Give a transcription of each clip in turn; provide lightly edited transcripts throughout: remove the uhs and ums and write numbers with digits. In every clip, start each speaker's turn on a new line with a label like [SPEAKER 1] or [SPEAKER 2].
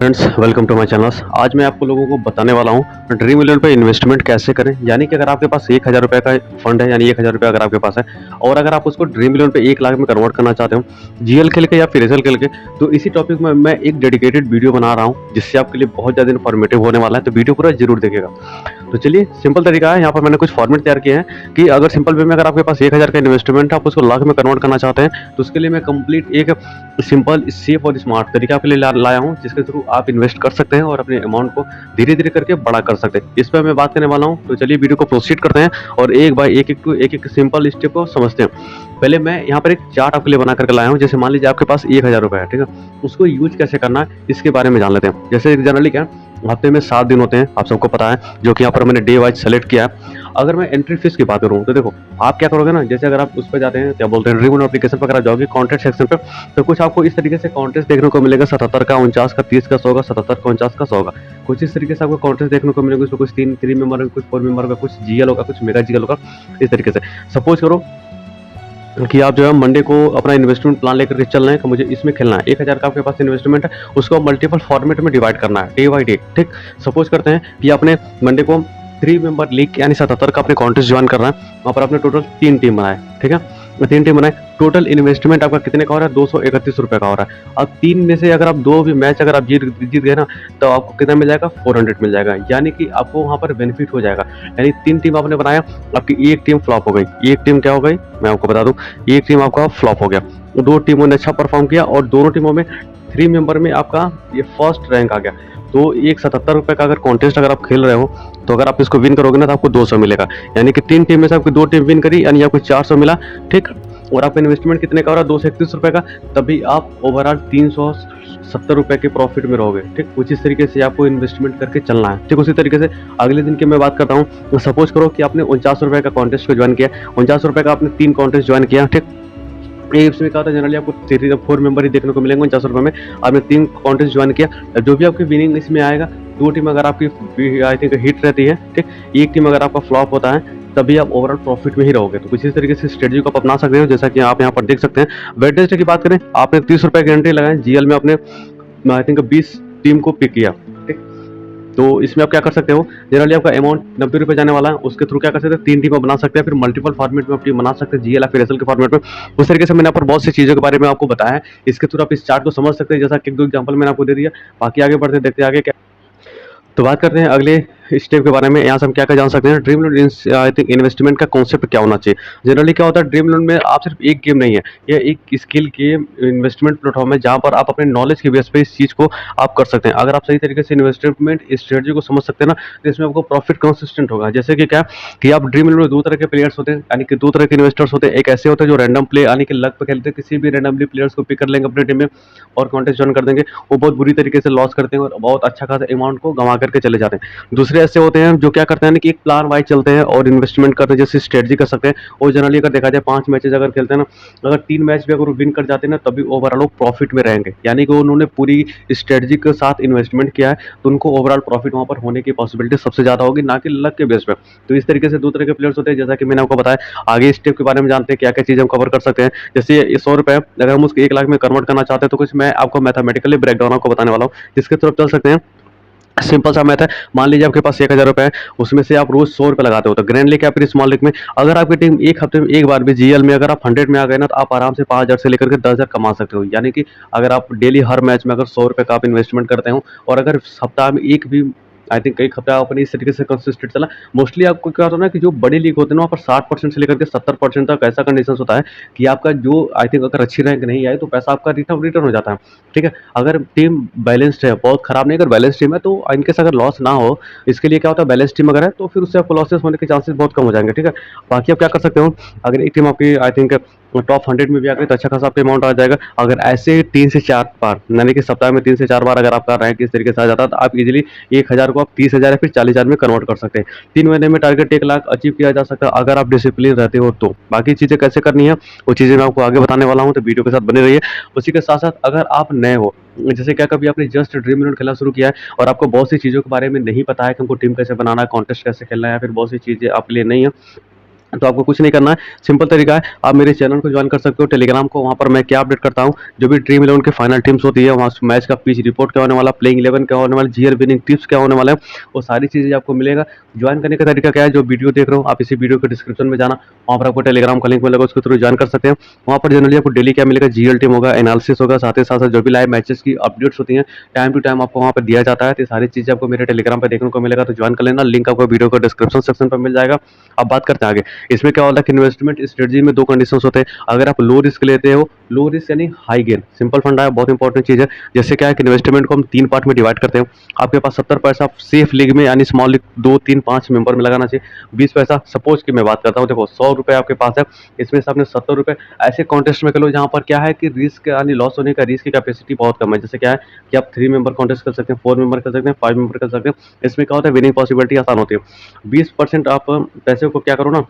[SPEAKER 1] Friends, welcome to my channel. आज मैं आपको लोगों को बताने वाला हूँ ड्रीम मिलियन पे इन्वेस्टमेंट कैसे करें। यानी कि अगर आपके पास 1000 रुपये का फंड है, यानी 1000 रुपये अगर आपके पास है और अगर आप उसको ड्रीम मिलियन पे 1 लाख में कन्वर्ट करना चाहते हो, जीएल खेल के या फिर एसएल खेल के, तो इसी टॉपिक में मैं एक डेडिकेटेड वीडियो बना रहा हूँ जिससे आपके लिए बहुत ज़्यादा इन्फॉर्मेटिव होने वाला है। तो वीडियो पूरा जरूर देखिएगा। तो चलिए, सिंपल तरीका है। यहाँ पर मैंने कुछ फॉर्मेट तैयार किए हैं कि अगर सिंपल वे में अगर आपके पास 1000 का इन्वेस्टमेंट है, आप उसको लाख में कन्वर्ट करना चाहते हैं, तो उसके लिए मैं कंप्लीट एक सिंपल, सेफ और स्मार्ट तरीका आपके लिए लाया हूँ जिसके थ्रू आप इन्वेस्ट कर सकते हैं और अपने अमाउंट को धीरे धीरे करके बड़ा कर सकते हैं। इस पर मैं बात करने वाला हूँ। तो चलिए वीडियो को प्रोसीड करते हैं और एक बाय एक सिंपल स्टेप को समझते हैं। पहले मैं यहाँ पर एक चार्ट आपके लिए बना करके लाया हूँ। जैसे मान लीजिए आपके पास 1000 रुपये है, ठीक है, उसको यूज कैसे करना है इसके बारे में जान लेते हैं। जैसे जनरली क्या है, हफ्ते में 7 दिन होते हैं, आप सबको पता है, जो कि यहाँ पर मैंने डे वाइज सेलेक्ट किया है। अगर मैं एंट्री फीस की बात करूँ तो देखो, आप क्या करोगे ना, जैसे अगर आप उस पर जाते हैं, क्या बोलते हैं, ड्रीम एप्लीकेशन पर अगर आप जाओगे कॉन्टेस्ट सेक्शन पे, तो कुछ आपको इस तरीके से कॉन्टेस्ट देखने को मिलेगा। 77 का, 49 का, 30 का, 100 का, 77 का, 49 का, 100 का, कुछ इस तरीके से आपको कॉन्टेस्ट देखने को मिलेगा। उसमें कुछ 3 मेंबर, कुछ 4 मेंबर का, कुछ जीएल होगा, कुछ मेगा जीएल होगा, इस तरीके से। सपोज करो कि आप जो है मंडे को अपना इन्वेस्टमेंट प्लान लेकर के चल रहे हैं कि मुझे इसमें खेलना है। 1000 का आपके पास इन्वेस्टमेंट है, उसको मल्टीपल फॉर्मेट में डिवाइड करना है, डे बाई डे। ठीक, सपोज करते हैं कि आपने मंडे को 3 मेंबर लीग यानी 77 का अपने कॉन्टेस्ट ज्वाइन कर रहा है। वहाँ पर आपने टोटल 3 टीम बनाए, ठीक है, 3 टीम बनाए। टोटल इन्वेस्टमेंट आपका कितने का हो रहा है? 231 रुपये का हो रहा है। अब 3 में से अगर आप 2 भी मैच अगर आप जीत गए ना, तो आपको कितना मिल जाएगा? 400 मिल जाएगा। यानी कि आपको वहाँ पर बेनिफिट हो जाएगा। यानी 3 टीम आपने बनाया, आपकी एक टीम फ्लॉप हो गई। एक टीम क्या हो गई मैं आपको बता दूं, एक टीम आपका फ्लॉप हो गया। 2 टीमों ने अच्छा परफॉर्म किया और दोनों टीमों में 3 मेंबर में आपका ये फर्स्ट रैंक आ गया। तो एक 77 रुपये का अगर कॉन्टेस्ट अगर आप खेल रहे हो, तो अगर आप इसको विन करोगे ना, तो आपको 200 मिलेगा। यानी कि 3 टीम में से आपकी 2 टीम विन करी, यानी आपको 400 मिला। ठीक, और आपका इन्वेस्टमेंट कितने का हो रहा है? 231 रुपये का। तभी आप ओवरऑल 370 रुपये के प्रॉफिट में रहोगे। ठीक, कुछ इस तरीके से आपको इन्वेस्टमेंट करके चलना है। ठीक, उसी तरीके से अगले दिन की मैं बात करता हूँ। सपोज करो कि आपने 49 रुपये का कॉन्टेस्ट को ज्वाइन किया। 49 रुपये का आपने 3 कॉन्टेस्ट ज्वाइन किया। ठीक, इसमें क्या होता है, जनरली आपको 4 मेंबर ही देखने को मिलेंगे 49 रुपये में। आपने 3 कॉन्टेस्ट ज्वाइन किया, जो भी आपकी विनिंग इसमें आएगा, 2 टीम अगर आपकी आई थिंक हिट रहती है, ठीक, एक टीम अगर आपका फ्लॉप होता है, तभी आप ओवरऑल प्रॉफिट में ही रहोगे। तो कुछ इस तरीके से स्ट्रेटजी को आप अपना सकते हो, जैसा कि आप यहाँ पर देख सकते हैं। वेडनेसडे की बात करें, आपने 30 रुपये की एंट्री लगाई, जीएल में आपने आई थिंक 20 टीम को पिक किया। ठीक, तो इसमें आप क्या कर सकते हो, जनरली आपका अमाउंट 90 रुपये जाने वाला है, उसके थ्रू क्या कर सकते हैं, 3 टीम बना सकते हैं, फिर मल्टीपल फॉर्मेट में आप टीम बना सकते हैं, जीएल या फिर एसएल के फॉर्मेट में। उस तरीके से मैंने यहाँ पर बहुत सी चीज़ों के बारे में आपको बताया है। इसके थ्रू आप इस चार्ट को समझ सकते हैं, जैसा कि 2 एग्जाम्पल मैंने आपको दे दिया। बाकी आगे बढ़ते देखते हैं आगे क्या। तो बात करते हैं अगले स्टेप के बारे में। यहाँ से हम क्या क्या जान सकते हैं, dream loan I think investment का कॉन्सेप्ट क्या होना चाहिए। जनरली क्या होता है, ड्रीम लोन में आप सिर्फ एक गेम नहीं है, यह एक स्किल गेम इन्वेस्टमेंट प्लेटफॉर्म है, जहाँ पर आप अपने नॉलेज की बेस पे इस चीज़ को आप कर सकते हैं। अगर आप सही तरीके से इन्वेस्टमेंट स्ट्रेटजी को समझ सकते हैं ना, तो इसमें आपको प्रॉफिट कंसिस्टेंट होगा। जैसे कि क्या कि आप ड्रीम लोन में 2 तरह के प्लेयर्स होते हैं, यानी कि 2 तरह के इन्वेस्टर्स होते हैं। एक ऐसे होते हैं जो रैंडम प्ले यानी कि लक पे खेलते हैं, किसी भी रैंडमली प्लेयर्स को पिक कर लेंगे अपने टीम में और कॉन्टेस्ट ज्वाइन कर देंगे। वो बहुत बुरी तरीके से लॉस करते हैं और बहुत अच्छा खासा अमाउंट को गंवा करके चले जाते हैं। दूसरे ऐसे होते हैं जो क्या करते हैं कि एक प्लान वाइज चलते हैं और इन्वेस्टमेंट करते हैं, जैसे स्ट्रेटजी कर सकते हैं। और जनरली अगर देखा जाए 5 मैचेस अगर खेलते हैं ना, अगर 3 मैच भी अगर विन कर जाते हैं ना, तभी ओवरऑल प्रॉफिट में रहेंगे। यानी कि उन्होंने पूरी स्ट्रेटजी के साथ इन्वेस्टमेंट किया है, तो उनको ओवरऑल प्रॉफिट वहाँ पर होने की पॉसिबिलिटी सबसे ज़्यादा होगी, ना कि लक के बेस पे। तो इस तरीके से 2 तरह के प्लेयर्स होते हैं, जैसा कि मैंने आपको बताया। आगे स्टेप के बारे में जानते हैं क्या क्या चीज़ हम कवर कर सकते हैं। जैसे ये 100 रुपये अगर हम उसको 1 लाख में कन्वर्ट करना चाहते हैं, तो कुछ मैं आपको मैथमेटिकली ब्रेकडाउन आपको बताने वाला हूँ, जिसके तरफ चल सकते हैं। सिंपल सा मैथ है। मान लीजिए आपके पास 1000 रुपये है, उसमें से आप रोज 100 रुपये लगाते हो, तो ग्रैंड लेके या फिर स्मॉल लीग में अगर आपकी टीम एक हफ्ते में एक बार भी जीएल में अगर आप 100 में आ गए ना, तो आप आराम से 5000 से लेकर के 10,000 कमा सकते हो। यानी कि अगर आप डेली हर मैच में अगर 100 रुपये का आप इन्वेस्टमेंट करते हो, और अगर सप्ताह में एक भी आई थिंक एक हफ्ता अपनी इस तरीके से कंसिस्टेंट चला। मोस्टली आपको क्या होता है ना, कि जो बड़ी लीग होते हैं ना, वहाँ पर 60% से लेकर के 70% तक ऐसा कंडीशन होता है कि आपका जो आई थिंक अगर अच्छी रैंक नहीं आई, तो पैसा आपका रिटर्न रिटर्न हो जाता है। ठीक है, अगर टीम बैलेंस्ड है, बहुत खराब नहीं, अगर बैलेंस टीम है, तो इनकेस अगर लॉस ना हो, इसके लिए क्या होता है, बैलेंस टीम अगर है तो फिर उससे आपको लॉसेस होने के चांसेस बहुत कम हो जाएंगे। ठीक है, बाकी आप क्या कर सकते हो, अगर एक टीम आपकी आई थिंक टॉप 100 में भी आ गई, तो अच्छा खासा आपका अमाउंट आ जाएगा। अगर ऐसे 3 से 4 बार, यानी कि सप्ताह में 3 से 4 बार अगर आपका रैंक इस तरीके से आ जाता है, तो आप इजीली 1000 को आप 30,000 या फिर 40,000 में कन्वर्ट कर सकते हैं। 3 महीने में टारगेट 1 लाख अचीव किया जा सकता है, अगर आप डिसिप्लिन रहते हो तो। बाकी चीज़ें कैसे करनी है, वो चीज़ें मैं आपको आगे बताने वाला हूँ, तो वीडियो के साथ बने रहिए। उसी के साथ साथ अगर आप नए हो, जैसे क्या कभी आपने जस्ट ड्रीम इलेवन खेलना शुरू किया है और आपको बहुत सी चीज़ों के बारे में नहीं पता है कि हमको टीम कैसे बनाना है, कॉन्टेस्ट कैसे खेलना है, या फिर बहुत सी चीज़ें आपके लिए नहीं है, तो आपको कुछ नहीं करना है, सिंपल तरीका है, आप मेरे चैनल को ज्वाइन कर सकते हो टेलीग्राम को। वहाँ पर मैं क्या अपडेट करता हूँ, जो भी ड्रीम इलेवन के फाइनल टीम्स होती है, वहाँ मैच का पिच रिपोर्ट क्या होने वाला, प्लेइंग 11 क्या होने वाला, जीएल विनिंग टिप्स क्या होने वाला है, वो सारी चीज़ें आपको मिलेगा। ज्वाइन करने का तरीका क्या है, जो वीडियो देख रहे हो आप इसी वीडियो के डिस्क्रिप्शन में जाना, वहाँ पर आपको टेलीग्राम का लिंक मिलेगा, उसके थ्रू ज्वाइन कर सकते हैं। वहाँ पर जनरली आपको डेली क्या मिलेगा, जीएल टीम होगा, एनालिसिस होगा, साथ ही साथ जो भी लाइव मैचेस की अपडेट्स होती हैं टाइम टू टाइम आपको वहाँ पर दिया जाता है। तो ये सारी चीज़ें आपको मेरे टेलीग्राम पर देखने को मिलेगा, तो ज्वाइन कर लेना, लिंक आपको वीडियो को डिस्क्रिप्शन सेक्शन पर मिल जाएगा। अब बात करते हैं आगे। इसमें क्या होता है कि इन्वेस्टमेंट स्ट्रेटजी में दो कंडीशंस होते हैं। अगर आप लो रिस्क लेते हो, लो रिस्क यानी हाई गेन, सिंपल फंडा है, बहुत इंपॉर्टेंट चीज़ है। जैसे क्या है कि इन्वेस्टमेंट को हम 3 पार्ट में डिवाइड करते हैं। आपके पास 70 पैसा सेफ लीग में यानी स्मॉल लीग 2, 3, 5 मेंबर में लगाना चाहिए। 20 पैसा सपोज की मैं बात करता हूँ, देखो 100 रुपये आपके पास है, इसमें से आपने 70 रुपये ऐसे कॉन्टेस्ट में कर लो जहाँ पर क्या है कि रिस्क यानी लॉस होने का रिस्क की कैपेसिटी बहुत कम है। जैसे क्या है कि आप 3 मेंबर कॉन्टेस्ट कर सकते हैं, 4 मेंबर कर सकते हैं, 5 मेंबर कर सकते हैं। इसमें क्या होता है, विनिंग पॉसिबिलिटी आसान होती है। 20% आप पैसे को क्या करो ना,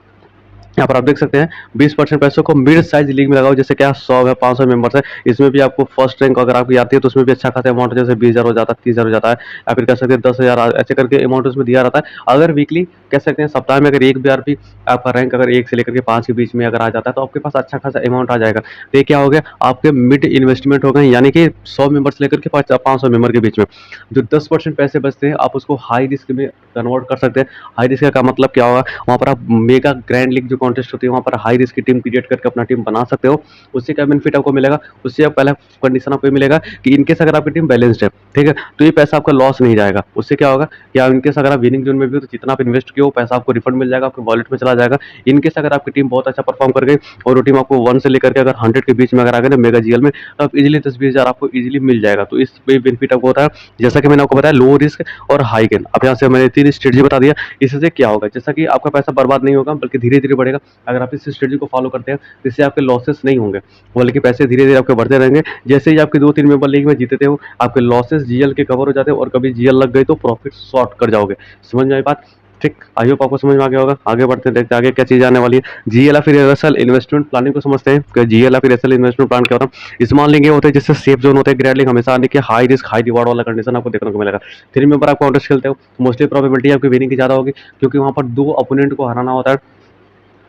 [SPEAKER 1] यहाँ पर आप देख सकते हैं 20% पैसों को मिड साइज लीग में लगाओ। जैसे क्या 100 है, 500 मेंबर्स है, इसमें भी आपको फर्स्ट रैंक अगर आपकी आती है तो उसमें भी अच्छा खासा अमाउंट, जैसे 20,000 हो जाता है, 30,000 हो जाता है, या फिर कह सकते हैं 10,000, ऐसे करके अमाउंट उसमें दिया रहता है। अगर वीकली कह सकते हैं सप्ताह में अगर एक बार भी आपका रैंक अगर 1 से लेकर के 5 के बीच में अगर आ जाता है तो आपके पास अच्छा खासा अमाउंट आ जाएगा। तो ये क्या हो गया, आपके मिड इन्वेस्टमेंट हो गए, यानी कि 100 मेंबर्स लेकर के 500 मेंबर के बीच में जो 10% पैसे बचते हैं आप उसको हाई रिस्क में कन्वर्ट कर सकते हैं। हाई रिस्क का मतलब क्या होगा, वहाँ पर आप मेगा ग्रैंड लीग जो कॉन्टेस्ट होती है वहाँ पर हाई रिस्क की टीम क्रिएट करके अपना टीम बना सकते हो। उससे क्या बेनिफिट आपको मिलेगा, उससे आप पहला कंडीशन आपको मिलेगा कि इनकेस अगर आपकी टीम बैलेंस्ड है, ठीक है, तो ये पैसा आपका लॉस नहीं जाएगा। उससे क्या होगा कि इनकेस अगर आप विनिंग जोन में भी हो तो जितना आप इन्वेस्ट किए हो पैसा आपको रिफंड मिल जाएगा, आपके वॉलेट में चला जाएगा। इनकेस अगर आपकी टीम बहुत अच्छा परफॉर्म कर गई और वो टीम आपको 1 से लेकर के अगर 100 के बीच में अगर आ गए ना मेगा जीएल में, तो आप इजीली 10-20 हज़ार आपको इजीली मिल जाएगा। तो इस पे बेनिफिट आपको होता है। जैसा कि मैंने आपको बताया लो रिस्क और हाई गेन। अब यहाँ से मैंने 3 स्ट्रेटजी बता दिया। इससे क्या होगा, जैसा कि आपका पैसा बर्बाद नहीं होगा बल्कि धीरे-धीरे बढ़ेगा। अगर आप इस स्ट्रेटजी को फॉलो करते हैं तो इससे आपके लॉसेस नहीं होंगे, बल्कि पैसे धीरे-धीरे आपके बढ़ते रहेंगे। जैसे ही आपके 2-3 मेंबर लीग में जीतते हो, आपके लॉसेस जीएल के कवर हो जाते हैं और कभी जीएल लग गई तो प्रॉफिट शॉर्ट कर जाओगे। समझ में आई बात? ठीक, आई होप आपको समझ में आ गया होगा। आगे बढ़ते हैं, देखते हैं आगे क्या चीज़ आने वाली है। जीएल या फिर एसएल इन्वेस्टमेंट प्लानिंग को समझते हैं कि जीएल या फिर एसएल इन्वेस्टमेंट प्लान क्या होता है। स्मॉल लीग ये होते हैं जिससे सेफ जोन होते हैं, ग्रैंड लीग हमेशा आने के हाई रिस्क हाई रिवार्ड वाला कंडीशन आपको देखने को मिलेगा। 3 मेंबर आप काउंटर्स खेलते हो, मोस्टली प्रोबेबिलिटी आपकी विनिंग की ज़्यादा होगी, क्योंकि वहाँ पर 2 अपोनेंट को हराना होता है।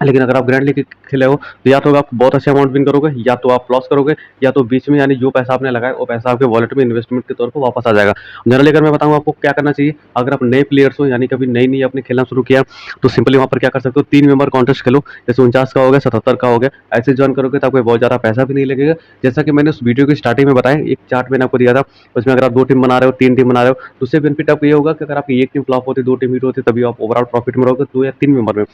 [SPEAKER 1] लेकिन अगर आप ग्रैंड लीग खेले हो तो या तो आप बहुत अच्छे अमाउंट विन करोगे, या तो आप लॉस करोगे, या तो बीच में यानी जो पैसा आपने लगाया वो पैसा आपके वॉलेट में इन्वेस्टमेंट के तौर पर वापस आ जाएगा। जनरली अगर मैं बताऊँ आपको क्या करना चाहिए, अगर आप नए प्लेयर्स हो यानी कभी नई नई आपने खेलना शुरू किया, तो सिंपली वहाँ पर क्या कर सकते हो, 3 मेंबर कॉन्टेस्ट खेलो। जैसे 49 का हो गया, 77 का हो गया, ऐसे ज्वाइन करोगे तो आपको बहुत ज़्यादा पैसा भी नहीं लगेगा। जैसा कि मैंने उस वीडियो की स्टार्टिंग में बताया, एक चार्ट मैंने आपको दिया था, उसमें अगर आप 2 टीम बना रहे हो, 3 टीम बना रहे हो, तो उससे बेनिफिट आपको ये होगा कि अगर आपकी एक टीम फ्लॉप होती, 2 टीम हिट होती, तभी आप ओवरऑल प्रॉफिट में रहोगे 2 या 3 मेंबर में।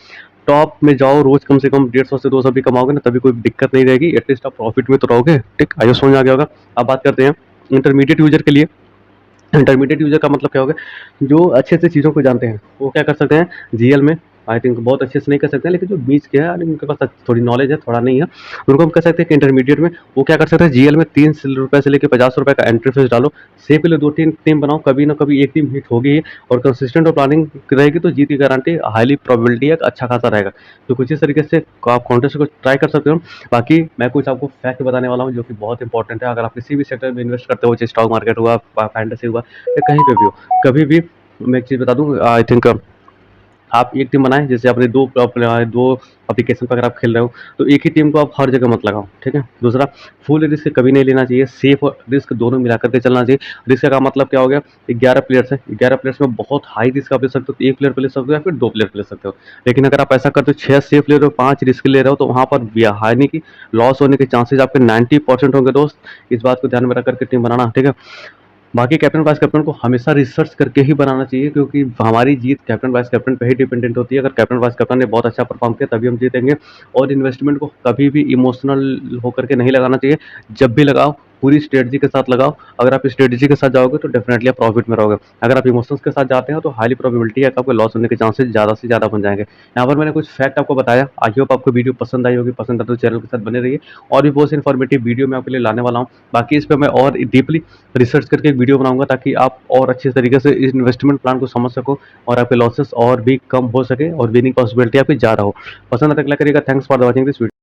[SPEAKER 1] टॉप में जाओ, रोज कम से कम 150 से 200 भी कमाओगे ना, तभी कोई दिक्कत नहीं रहेगी, एटलीस्ट आप प्रॉफिट में तो रहोगे। ठीक, आइए समझ में आ गया होगा। अब बात करते हैं इंटरमीडिएट यूजर के लिए। इंटरमीडिएट यूजर का मतलब क्या होगा, जो अच्छे से चीज़ों को जानते हैं वो क्या कर सकते हैं जीएल में, आई थिंक बहुत अच्छे से नहीं कर सकते हैं, लेकिन जो बीच के हैं उनके पास थोड़ी नॉलेज है, थोड़ा नहीं है, उनको हम कह सकते हैं कि इंटरमीडिएट में वो क्या कर सकते हैं, जीएल में 3 रुपये से लेकर 50 रुपये का एंट्री फीस डालो, सेफ के लिए 2-3 टीम बनाओ, कभी ना कभी एक टीम हिट होगी ही, और कंसिस्टेंट और प्लानिंग रहेगी तो जीत की गारंटी हाईली प्रोबेबिलिटी है, अच्छा खासा रहेगा। तो कुछ इस तरीके से आप कॉन्टेस्ट को ट्राई कर सकते हो। बाकी मैं कुछ आपको फैक्ट बताने वाला हूँ जो कि बहुत इंपॉर्टेंट है। अगर आप किसी भी सेक्टर में इन्वेस्ट करते हो, चाहे स्टॉक मार्केट हुआ, फैंटेसी हुआ, या कहीं पे भी हो, कभी भी मैं एक चीज़ बता दूँ, आई थिंक आप एक टीम बनाएं, जैसे आपने दो एप्लीकेशन पर अगर आप खेल रहे हो तो एक ही टीम को आप हर जगह मत लगाओ, ठीक है। दूसरा, फुल रिस्क कभी नहीं लेना चाहिए, सेफ और रिस्क दोनों मिला करके चलना चाहिए। रिस्क का मतलब क्या हो गया, 11 प्लेयर्स है, 11 प्लेयर्स में बहुत हाई रिस्क आप ले सकते हो, तो एक प्लेयर पे ले सकते हो या फिर 2 प्लेयर पे ले सकते हो। लेकिन अगर आप ऐसा करते हो 6 सेफ ले रहे हो, 5 रिस्क ले रहे हो, तो वहाँ पर हारने की, लॉस होने के चांसेस आपके 90% होंगे दोस्त। इस बात को ध्यान में रख करके टीम बनाना, ठीक है। बाकी कैप्टन वाइस कैप्टन को हमेशा रिसर्च करके ही बनाना चाहिए, क्योंकि हमारी जीत कैप्टन वाइस कैप्टन पे ही डिपेंडेंट होती है। अगर कैप्टन वाइस कैप्टन ने बहुत अच्छा परफॉर्म किया तभी हम जीतेंगे। और इन्वेस्टमेंट को कभी भी इमोशनल होकर के नहीं लगाना चाहिए, जब भी लगाओ पूरी स्ट्रेटजी के साथ लगाओ। अगर आप स्ट्रेटजी के साथ जाओगे तो डेफिनेटली आप प्रॉफिट में रहोगे। अगर आप इमोशंस के साथ जाते हो तो हाईली प्रोबेबिलिटी है कि आपको लॉस होने के चांसेस ज़्यादा से ज़्यादा बन जाएंगे। यहाँ पर मैंने कुछ फैक्ट आपको बताया, आई होप आपको वीडियो पसंद आई होगी। पसंद है तो चैनल के साथ बने रहिए, और भी बहुत सी इन्फॉर्मेटिव वीडियो मैं आपके लिए लाने वाला हूँ। बाकी इस पर मैं और डीपली रिसर्च करके एक वीडियो बनाऊंगा, ताकि आप और अच्छे तरीके से इस इन्वेस्टमेंट प्लान को समझ सको और आपके लॉसेस और भी कम हो सके और विनिंग पॉसिबिलिटी आपकी ज़्यादा हो। पसंद आता है, क्लिक करिएगा। Thanks for watching this video.